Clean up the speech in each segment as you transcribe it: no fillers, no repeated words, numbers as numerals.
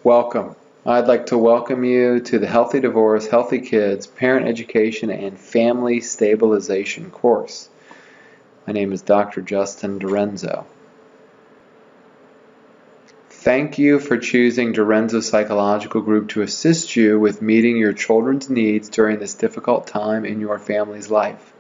Welcome. I'd like to welcome you to the Healthy Divorce, Healthy Kids, Parent Education, and Family Stabilization course. My name is Dr. Justin Dorenzo. Thank you for choosing Dorenzo Psychological Group to assist you with meeting your children's needs during this difficult time in your family's life.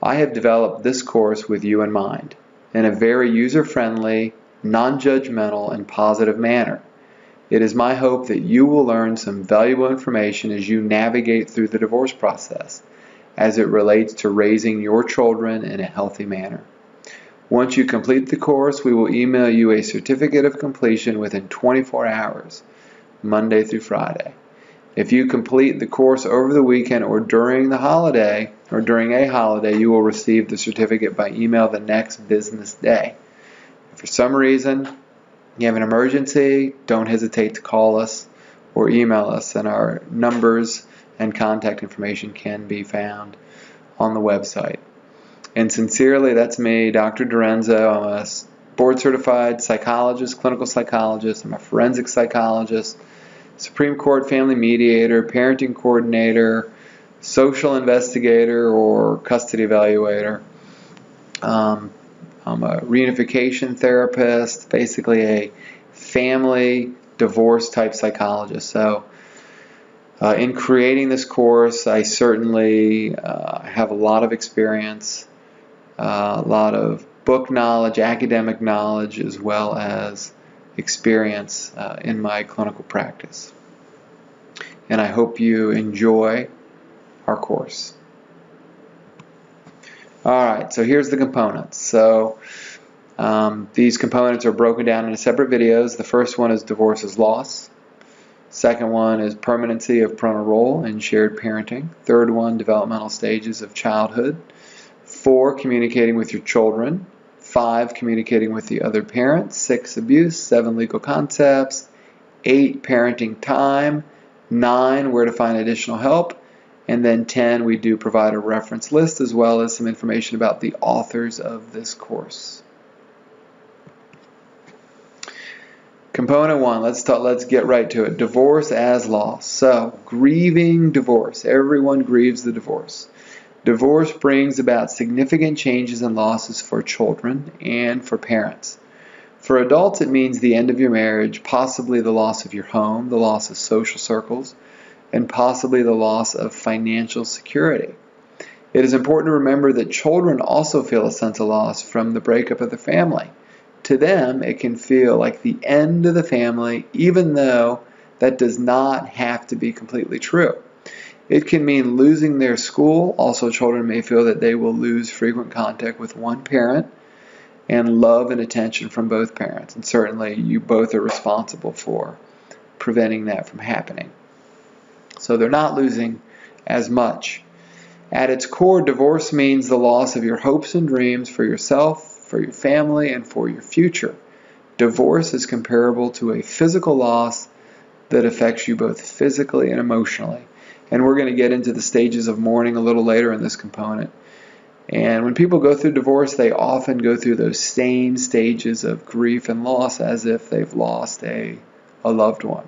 I have developed this course with you in mind, in a very user-friendly, non-judgmental, and positive manner. It is my hope that you will learn some valuable information as you navigate through the divorce process, as it relates to raising your children in a healthy manner. Once you complete the course, we will email you a certificate of completion within 24 hours, Monday through Friday. If you complete the course over the weekend or during a holiday, you will receive the certificate by email the next business day. If for some reason you have an emergency, don't hesitate to call us or email us, and our numbers and contact information can be found on the website. And sincerely, that's me, Dr. Dorenzo. I'm a board-certified psychologist, clinical psychologist. I'm a forensic psychologist, Supreme Court family mediator, parenting coordinator, social investigator, or custody evaluator. I'm a reunification therapist, basically a family divorce type psychologist. So in creating this course, I certainly have a lot of experience, a lot of book knowledge, academic knowledge, as well as experience in my clinical practice. And I hope you enjoy our course. Alright, so here's the components. So these components are broken down into separate videos. The first one is divorce is loss. Second one is permanency of parental role in shared parenting. Third one, developmental stages of childhood. 4, communicating with your children. 5, communicating with the other parent. 6, abuse. 7, legal concepts. 8, parenting time. 9, where to find additional help. And then 10, we do provide a reference list as well as some information about the authors of this course. Component 1, let's get right to it. Divorce as loss. So, grieving divorce. Everyone grieves the divorce. Divorce brings about significant changes and losses for children and for parents. For adults, it means the end of your marriage, possibly the loss of your home, the loss of social circles, and possibly the loss of financial security. It is important to remember that children also feel a sense of loss from the breakup of the family. To them, it can feel like the end of the family, even though that does not have to be completely true. It can mean losing their school. Also, children may feel that they will lose frequent contact with one parent and love and attention from both parents. And certainly, you both are responsible for preventing that from happening. So they're not losing as much. At its core, divorce means the loss of your hopes and dreams for yourself, for your family, and for your future. Divorce is comparable to a physical loss that affects you both physically and emotionally. And we're going to get into the stages of mourning a little later in this component. And when people go through divorce, they often go through those same stages of grief and loss as if they've lost a loved one.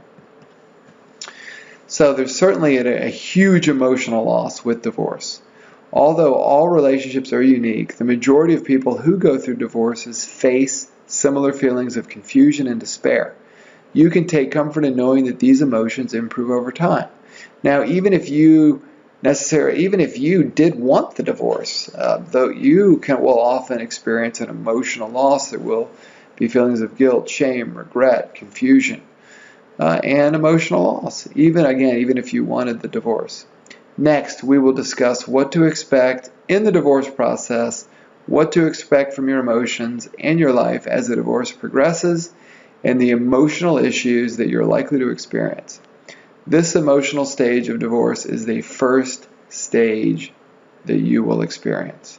So there's certainly a huge emotional loss with divorce. Although all relationships are unique, the majority of people who go through divorces face similar feelings of confusion and despair. You can take comfort in knowing that these emotions improve over time. Now, even if you did want the divorce, though you will often experience an emotional loss, there will be feelings of guilt, shame, regret, confusion, and emotional loss, even if you wanted the divorce. Next, we will discuss what to expect in the divorce process, what to expect from your emotions and your life as the divorce progresses, and the emotional issues that you're likely to experience. This emotional stage of divorce is the first stage that you will experience.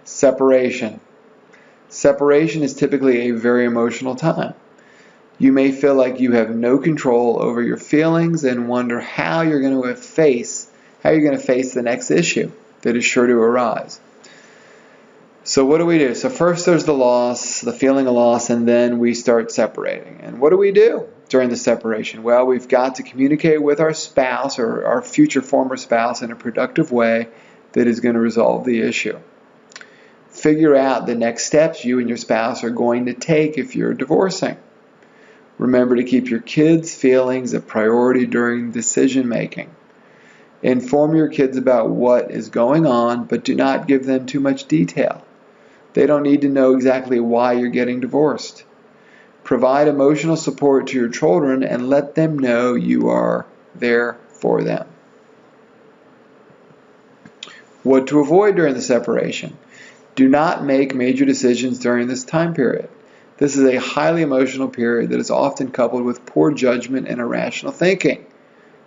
Separation. Separation is typically a very emotional time. You may feel like you have no control over your feelings and wonder how you're going to face the next issue that is sure to arise. So what do we do? So first there's the loss, the feeling of loss, and then we start separating. And what do we do during the separation? Well, we've got to communicate with our spouse or our future former spouse in a productive way that is going to resolve the issue. Figure out the next steps you and your spouse are going to take if you're divorcing. Remember to keep your kids' feelings a priority during decision making. Inform your kids about what is going on, but do not give them too much detail. They don't need to know exactly why you're getting divorced. Provide emotional support to your children and let them know you are there for them. What to avoid during the separation? Do not make major decisions during this time period. This is a highly emotional period that is often coupled with poor judgment and irrational thinking.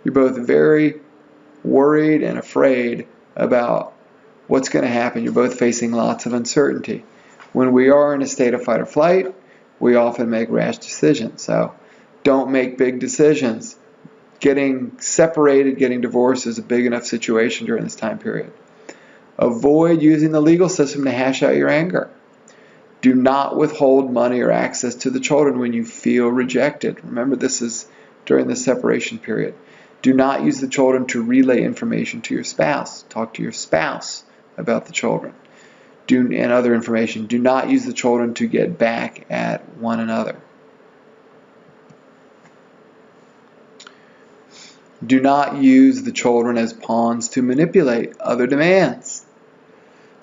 You're both very worried and afraid about what's going to happen. You're both facing lots of uncertainty. When we are in a state of fight or flight, we often make rash decisions. So don't make big decisions. Getting separated, getting divorced is a big enough situation during this time period. Avoid using the legal system to hash out your anger. Do not withhold money or access to the children when you feel rejected. Remember, this is during the separation period. Do not use the children to relay information to your spouse. Talk to your spouse about the children and other information. Do not use the children to get back at one another. Do not use the children as pawns to manipulate other demands.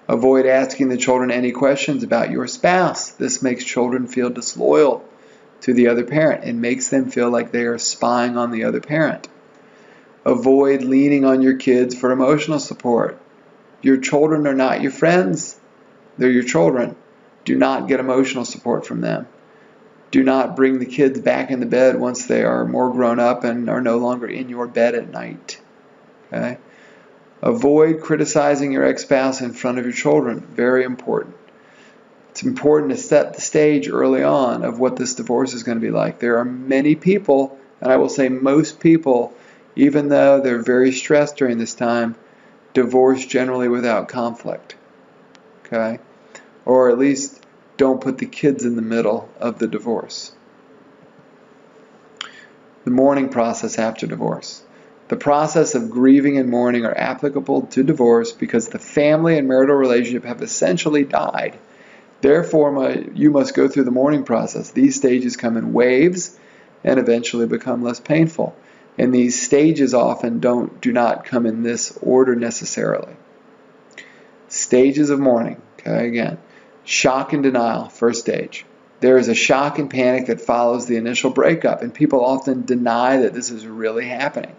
Avoid asking the children any questions about your spouse. This makes children feel disloyal to the other parent and makes them feel like they are spying on the other parent. Avoid leaning on your kids for emotional support. Your children are not your friends. They're your children. Do not get emotional support from them. Do not bring the kids back in the bed once they are more grown up and are no longer in your bed at night. Okay? Avoid criticizing your ex-spouse in front of your children. Very important. It's important to set the stage early on of what this divorce is going to be like. There are many people, and I will say most people, even though they're very stressed during this time, divorce generally without conflict. Okay? Or at least don't put the kids in the middle of the divorce. The mourning process after divorce. The process of grieving and mourning are applicable to divorce because the family and marital relationship have essentially died. Therefore, you must go through the mourning process. These stages come in waves and eventually become less painful. And these stages often do not come in this order necessarily. Stages of mourning. Okay, again. Shock and denial, first stage. There is a shock and panic that follows the initial breakup, and people often deny that this is really happening.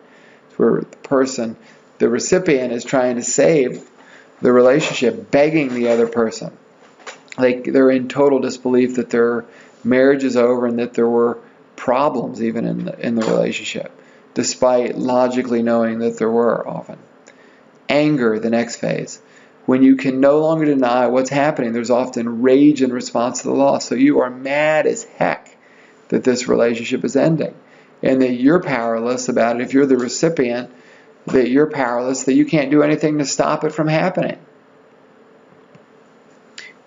It's where the person, the recipient, is trying to save the relationship, begging the other person. They're in total disbelief that their marriage is over and that there were problems even in the relationship, despite logically knowing that there were often. Anger, the next phase. When you can no longer deny what's happening, there's often rage in response to the loss. So you are mad as heck that this relationship is ending and that you're powerless about it. If you're the recipient, that you're powerless, that you can't do anything to stop it from happening.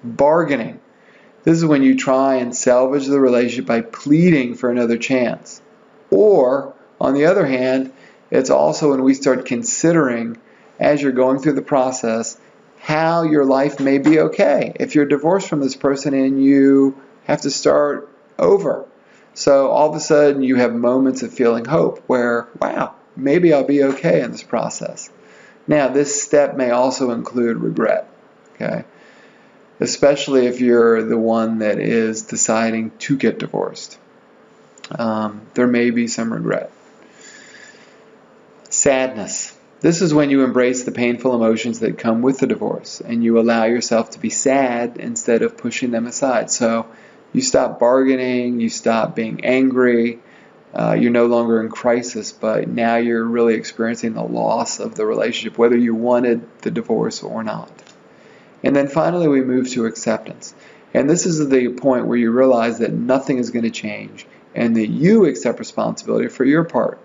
Bargaining. This is when you try and salvage the relationship by pleading for another chance. Or, on the other hand, it's also when we start considering, as you're going through the process, how your life may be okay if you're divorced from this person and you have to start over. So all of a sudden you have moments of feeling hope where, wow, maybe I'll be okay in this process. Now this step may also include regret, okay? Especially if you're the one that is deciding to get divorced. There may be some regret. Sadness. This is when you embrace the painful emotions that come with the divorce and you allow yourself to be sad instead of pushing them aside. So you stop bargaining, you stop being angry, you're no longer in crisis, but now you're really experiencing the loss of the relationship, whether you wanted the divorce or not. And then finally we move to acceptance. And this is the point where you realize that nothing is going to change and that you accept responsibility for your part.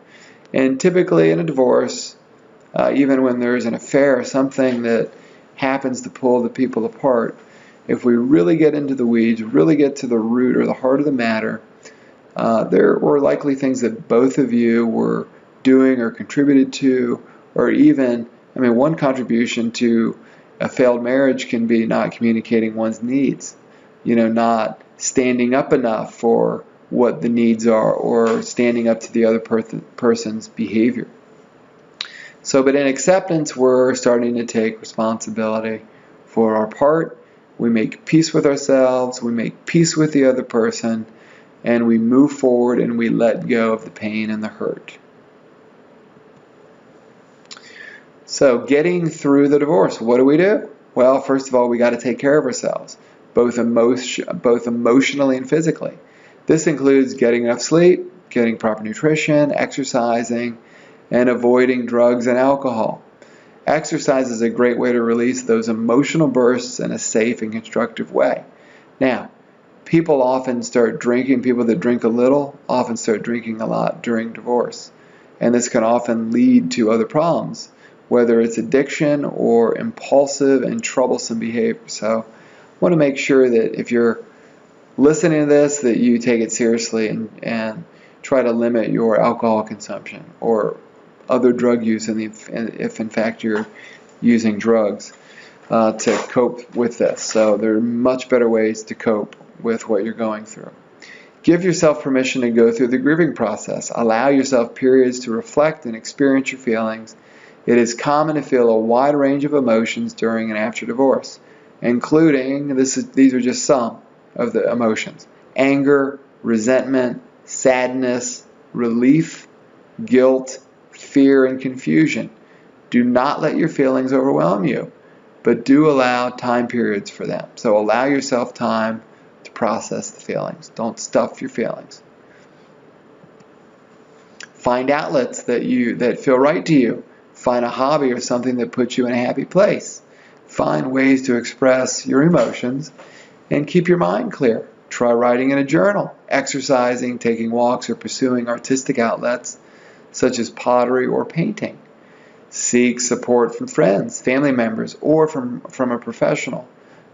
And typically in a divorce, even when there's an affair, something that happens to pull the people apart, if we really get into the weeds, really get to the root or the heart of the matter, there were likely things that both of you were doing or contributed to, or even, one contribution to a failed marriage can be not communicating one's needs, not standing up enough for what the needs are, or standing up to the other person's behavior. But in acceptance, we're starting to take responsibility for our part. We make peace with ourselves, we make peace with the other person, and we move forward and we let go of the pain and the hurt. So getting through the divorce, what do? Well, first of all, we got to take care of ourselves, both emotionally and physically. This includes getting enough sleep, getting proper nutrition, exercising, and avoiding drugs and alcohol. Exercise is a great way to release those emotional bursts in a safe and constructive way. Now, people that drink a little often start drinking a lot during divorce. And this can often lead to other problems, whether it's addiction or impulsive and troublesome behavior. So I want to make sure that if you're listening to this, that you take it seriously and try to limit your alcohol consumption or other drug use, if in fact you're using drugs to cope with this. So there are much better ways to cope with what you're going through. Give yourself permission to go through the grieving process. Allow yourself periods to reflect and experience your feelings. It is common to feel a wide range of emotions during and after divorce, including, these are just some of the emotions: anger, resentment, sadness, relief, guilt, fear, and confusion. Do not let your feelings overwhelm you, but do allow time periods for them. So allow yourself time to process the feelings. Don't stuff your feelings. Find outlets that feel right to you. Find a hobby or something that puts you in a happy place. Find ways to express your emotions and keep your mind clear. Try writing in a journal, exercising, taking walks, or pursuing artistic outlets such as pottery or painting. Seek support from friends, family members, or from a professional.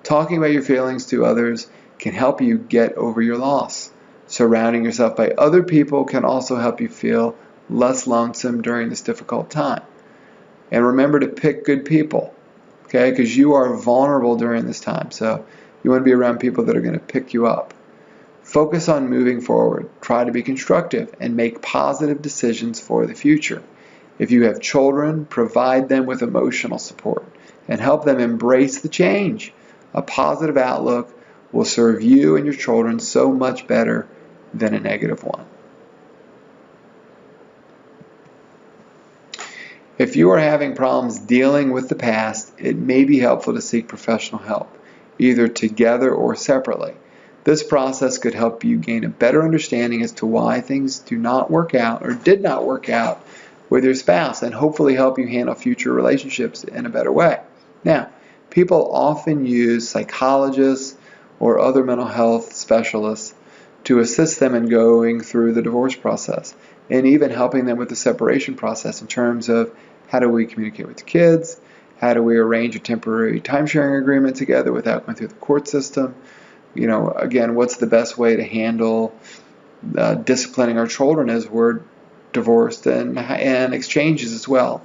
Talking about your feelings to others can help you get over your loss. Surrounding yourself by other people can also help you feel less lonesome during this difficult time. And remember to pick good people, okay? Because you are vulnerable during this time. So you want to be around people that are going to pick you up. Focus on moving forward. Try to be constructive and make positive decisions for the future. If you have children, provide them with emotional support and help them embrace the change. A positive outlook will serve you and your children so much better than a negative one. If you are having problems dealing with the past, it may be helpful to seek professional help, either together or separately. This process could help you gain a better understanding as to why things do not work out or did not work out with your spouse, and hopefully help you handle future relationships in a better way. Now, people often use psychologists or other mental health specialists to assist them in going through the divorce process, and even helping them with the separation process in terms of how do we communicate with the kids, how do we arrange a temporary time-sharing agreement together without going through the court system. Again, what's the best way to handle disciplining our children as we're divorced, and exchanges as well,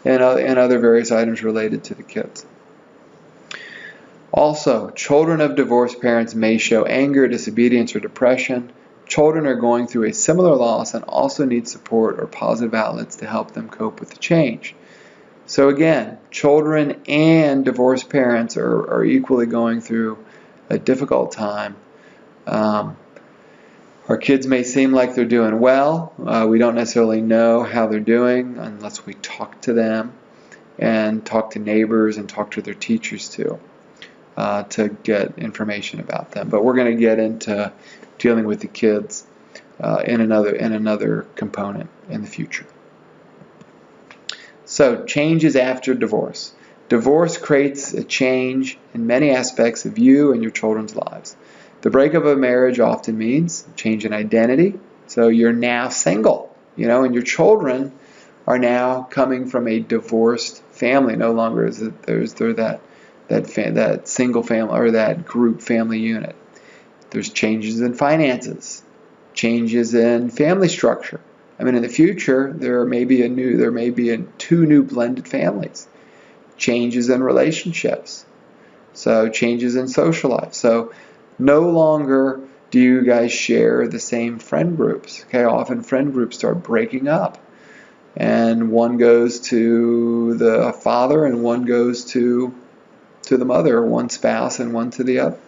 and other various items related to the kids. Also, children of divorced parents may show anger, disobedience, or depression. Children are going through a similar loss and also need support or positive outlets to help them cope with the change. So again, children and divorced parents are equally going through a difficult time. Our kids may seem like they're doing well. We don't necessarily know how they're doing unless we talk to them and talk to neighbors and talk to their teachers too, to get information about them. But we're going to get into dealing with the kids in another component in the future. So, changes after divorce. Divorce creates a change in many aspects of you and your children's lives. The breakup of a marriage often means change in identity. So you're now single, and your children are now coming from a divorced family. No longer is there that that single family or that group family unit. There's changes in finances, changes in family structure. I mean, in the future, there may be two new blended families. Changes in relationships. So changes in social life. So no longer do you guys share the same friend groups. Okay, often friend groups start breaking up. And one goes to the father and one goes to the mother, one spouse and one to the other.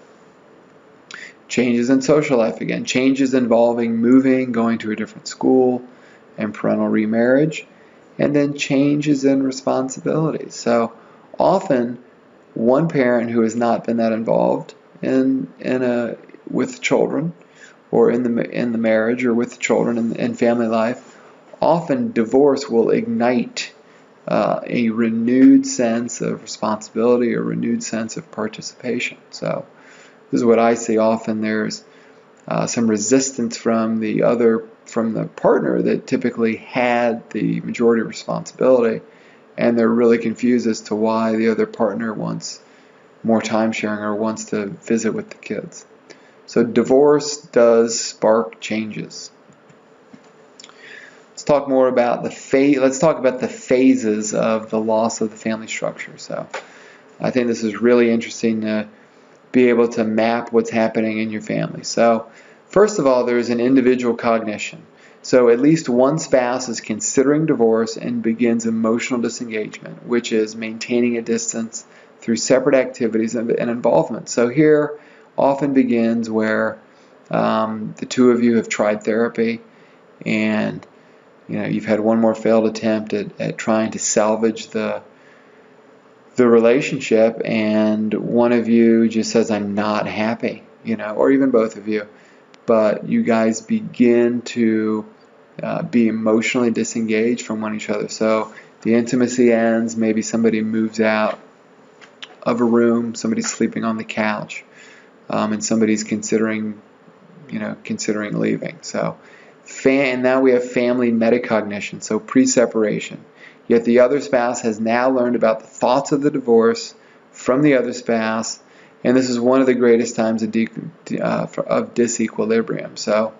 Changes in social life again. Changes involving moving, going to a different school, and parental remarriage. And then changes in responsibilities. So often one parent who has not been that involved with children or in the marriage or with children in family life, often divorce will ignite a renewed sense of responsibility, a renewed sense of participation. So this is what I see often. There's some resistance from the partner that typically had the majority of responsibility, and they're really confused as to why the other partner wants more time sharing or wants to visit with the kids. So divorce does spark changes. Let's talk about the phases of the loss of the family structure. So I think this is really interesting to be able to map what's happening in your family. So first of all, there's an individual cognition. So at least one spouse is considering divorce and begins emotional disengagement, which is maintaining a distance through separate activities and involvement. So here often begins where the two of you have tried therapy, and you've had one more failed attempt at trying to salvage the relationship, and one of you just says, "I'm not happy," or even both of you, but you guys begin to be emotionally disengaged from one another. So the intimacy ends. Maybe somebody moves out of a room, somebody's sleeping on the couch, and somebody's considering leaving. So, and now we have family metacognition, so pre-separation. Yet the other spouse has now learned about the thoughts of the divorce from the other spouse, and this is one of the greatest times of disequilibrium. So,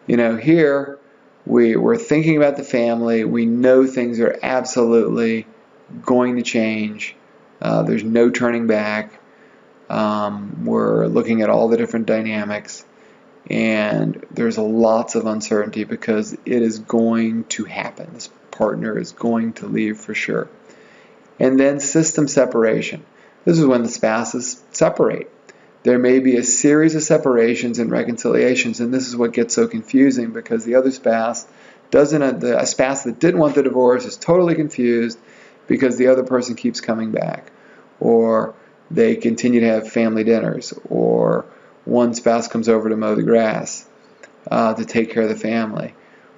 here we're thinking about the family. We know things are absolutely going to change. There's no turning back. We're looking at all the different dynamics, and there's lots of uncertainty because it is going to happen. This partner is going to leave for sure. And then system separation. This is when the spouses separate. There may be a series of separations and reconciliations, and this is what gets so confusing because the other spouse a spouse that didn't want the divorce is totally confused because the other person keeps coming back, or they continue to have family dinners, or one spouse comes over to mow the grass to take care of the family,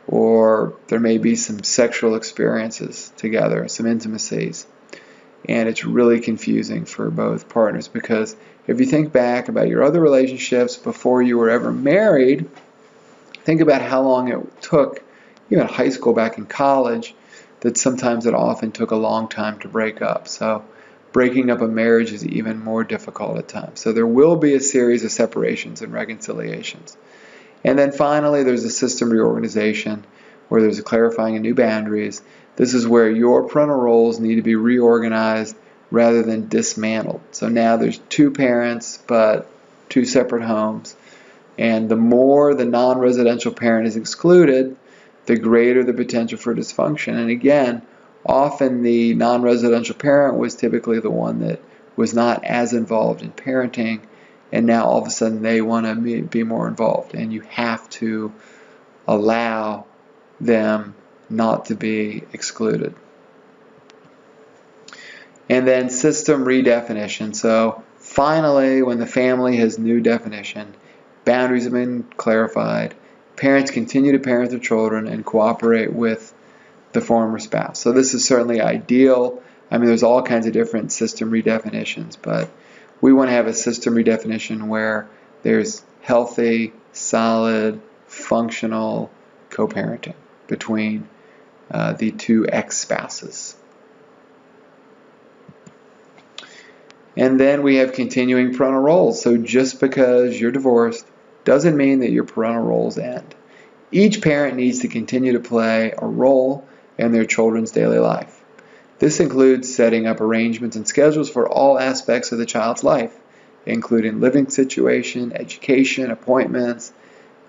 or there may be some sexual experiences together, some intimacies. And it's really confusing for both partners because if you think back about your other relationships before you were ever married, think about how long it took, even in high school, back in college, that sometimes it often took a long time to break up. So breaking up a marriage is even more difficult at times. So there will be a series of separations and reconciliations. And then finally, there's a system reorganization where there's a clarifying of new boundaries. This is where your parental roles need to be reorganized rather than dismantled. So now there's two parents, but two separate homes. And the more the non-residential parent is excluded, the greater the potential for dysfunction. And again, often the non-residential parent was typically the one that was not as involved in parenting, and now all of a sudden they want to be more involved, and you have to allow them not to be excluded. And then system redefinition. So finally, when the family has new definition, boundaries have been clarified, parents continue to parent their children and cooperate with the former spouse. So this is certainly ideal. I mean, there's all kinds of different system redefinitions, but we want to have a system redefinition where there's healthy, solid, functional co-parenting between the two ex-spouses. And then we have continuing parental roles. So just because you're divorced doesn't mean that your parental roles end. Each parent needs to continue to play a role in their children's daily life. This includes setting up arrangements and schedules for all aspects of the child's life, including living situation, education, appointments,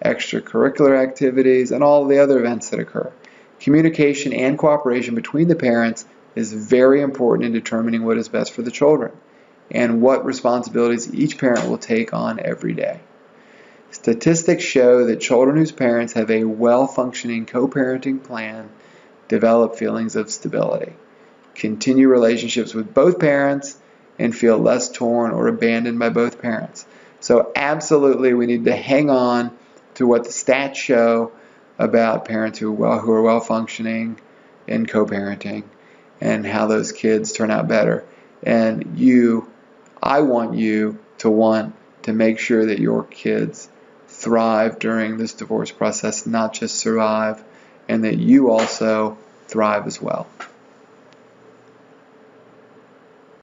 extracurricular activities, and all the other events that occur. Communication and cooperation between the parents is very important in determining what is best for the children and what responsibilities each parent will take on every day. Statistics show that children whose parents have a well-functioning co-parenting plan develop feelings of stability, continue relationships with both parents, and feel less torn or abandoned by both parents. So absolutely we need to hang on to what the stats show about parents who are well-functioning in co-parenting and how those kids turn out better. And I want you to make sure that your kids thrive during this divorce process, not just survive, and that you also thrive as well.